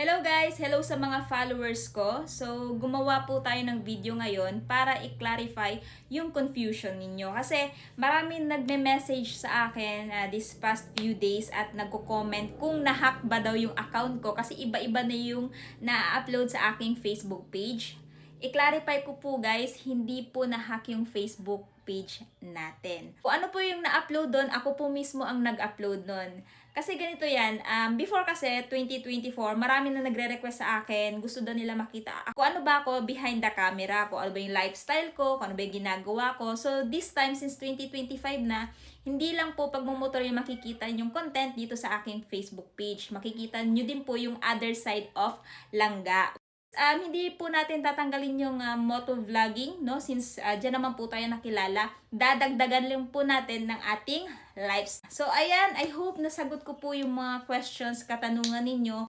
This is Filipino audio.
Hello guys! Hello sa mga followers ko. So, gumawa po tayo ng video ngayon para i-clarify yung confusion ninyo. Kasi maraming nagme-message sa akin this past few days at nagko-comment kung nahack ba daw yung account ko kasi iba-iba na yung na-upload sa aking Facebook page. I-clarify ko po guys, hindi po nahack yung Facebook page natin. Kung ano po yung na-upload doon, ako po mismo ang nag-upload doon. Kasi ganito yan, before kasi 2024, marami na nagre-request sa akin, gusto daw nila makita kung ano ba ako behind the camera, kung ano ba yung lifestyle ko, kung ano ba yung ginagawa ko. So this time, since 2025 na, hindi lang po pagmumotor yung makikita yung content dito sa aking Facebook page. Makikita nyo din po yung other side of Langga. Hindi po natin tatanggalin yung motovlogging, no? Since dyan naman po tayo nakilala, dadagdagan lang po natin ng ating lives. So, ayan, I hope nasagot ko po yung mga questions, katanungan ninyo.